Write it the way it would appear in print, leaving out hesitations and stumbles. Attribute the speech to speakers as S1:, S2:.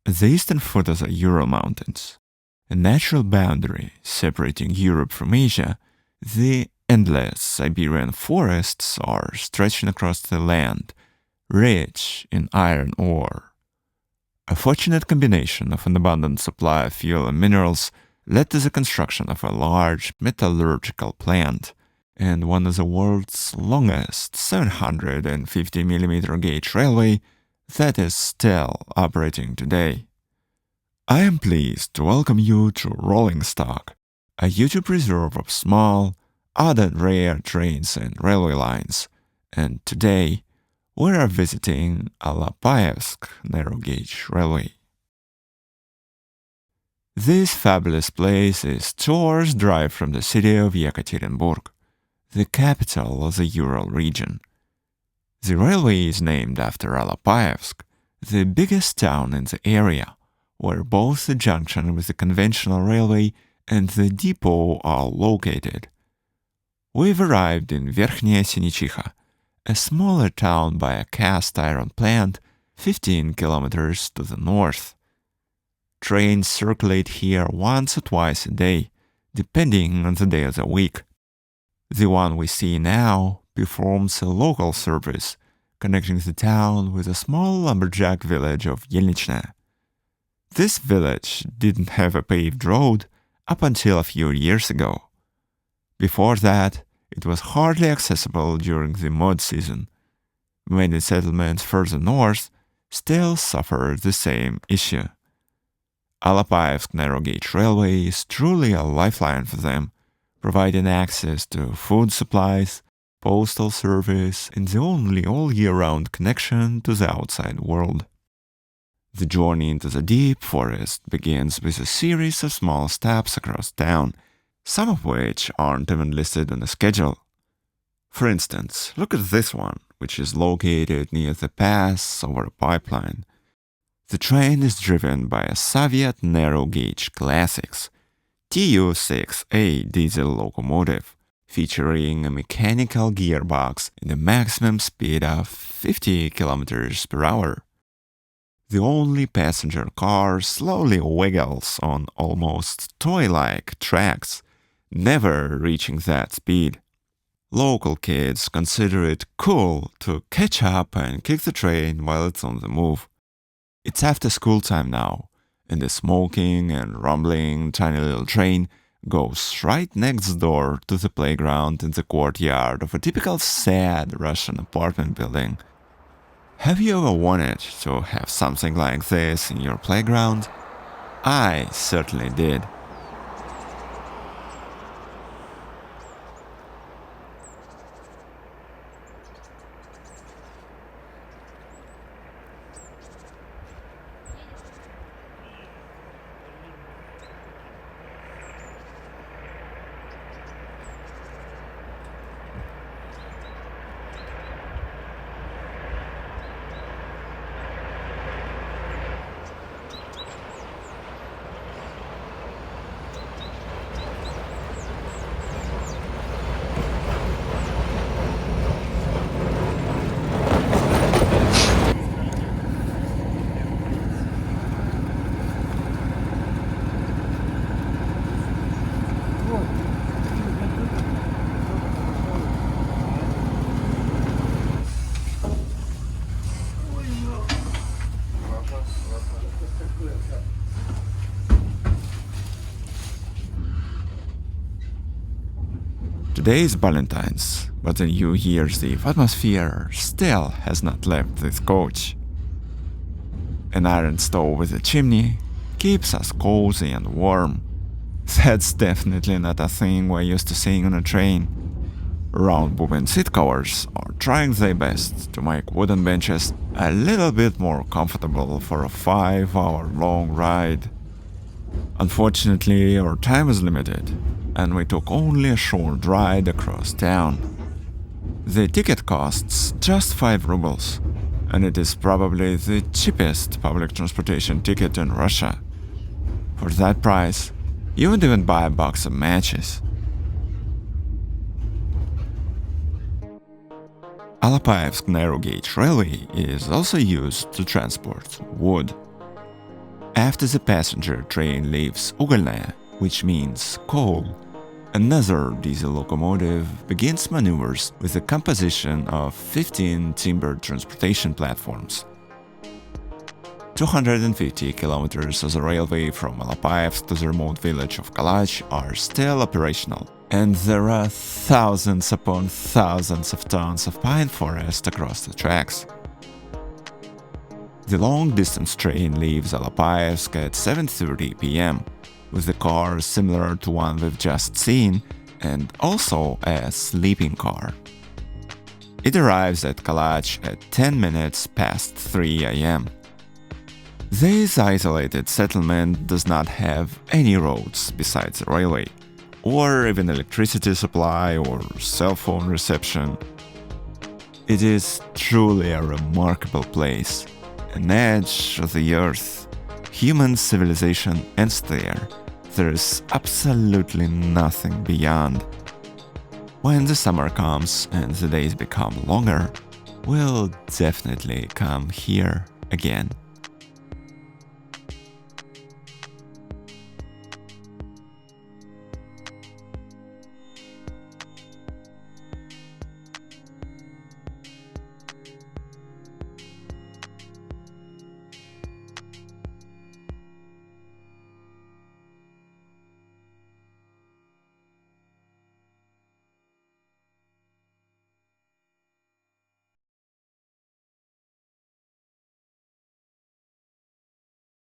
S1: The eastern foot of the Ural Mountains, a natural boundary separating Europe from Asia, the endless Siberian forests are stretching across the land, rich in iron ore. A fortunate combination of an abundant supply of fuel and minerals led to the construction of a large metallurgical plant and one of the world's longest 750mm gauge railway that is still operating today. I am pleased to welcome you to Rolling Stock, a YouTube reserve of small, odd and rare trains and railway lines, and today we are visiting Alapayevsk narrow gauge railway. This fabulous place is 2 hours' drive from the city of Yekaterinburg, the capital of the Ural region. The railway is named after Alapayevsk, the biggest town in the area, where both the junction with the conventional railway and the depot are located. We've arrived in Verkhnaya Sinyachikha, a smaller town by a cast iron plant 15 kilometers to the north. Trains circulate here once or twice a day, depending on the day of the week. The one we see now performs a local service, connecting the town with a small lumberjack village of Elnichnaya. This village didn't have a paved road up until a few years ago. Before that, it was hardly accessible during the mud season. Many settlements further north still suffer the same issue. Alapayevsk narrow gauge railway is truly a lifeline for them, providing access to food supplies, postal service, and the only all-year-round connection to the outside world. The journey into the deep forest begins with a series of small stops across town, some of which aren't even listed on the schedule. For instance, look at this one, which is located near the pass over a pipeline. The train is driven by a Soviet narrow-gauge classics Tu-6A diesel locomotive, featuring a mechanical gearbox and a maximum speed of 50 kilometers per hour. The only passenger car slowly wiggles on almost toy-like tracks, never reaching that speed. Local kids consider it cool to catch up and kick the train while it's on the move. It's after school time now, and the smoking and rumbling tiny little train goes right next door to the playground in the courtyard of a typical sad Russian apartment building. Have you ever wanted to have something like this in your playground? I certainly did. Today is Valentine's, but the New Year's Eve atmosphere still has not left this coach. An iron stove with a chimney keeps us cozy and warm. That's definitely not a thing we're used to seeing on a train. Round bobbin seat covers are trying their best to make wooden benches a little bit more comfortable for a 5-hour-long ride. Unfortunately, our time is limited, and we took only a short ride across town. The ticket costs just 5 rubles, and it is probably the cheapest public transportation ticket in Russia. For that price, you would even buy a box of matches. Alapayevsk narrow gauge railway is also used to transport wood. After the passenger train leaves Ugalnaya, which means coal, another diesel locomotive begins maneuvers with a composition of 15 timber transportation platforms. 250 kilometers of the railway from Alapayevsk to the remote village of Kalach are still operational, and there are thousands upon thousands of tons of pine forest across the tracks. The long-distance train leaves Alapayevsk at 7:30 p.m., with the car similar to one we've just seen, and also a sleeping car. It arrives at Kalach at 10 minutes past 3 a.m. This isolated settlement does not have any roads besides the railway, or even electricity supply or cell phone reception. It is truly a remarkable place, an edge of the earth. Human civilization ends there. There is absolutely nothing beyond. When the summer comes and the days become longer, we'll definitely come here again.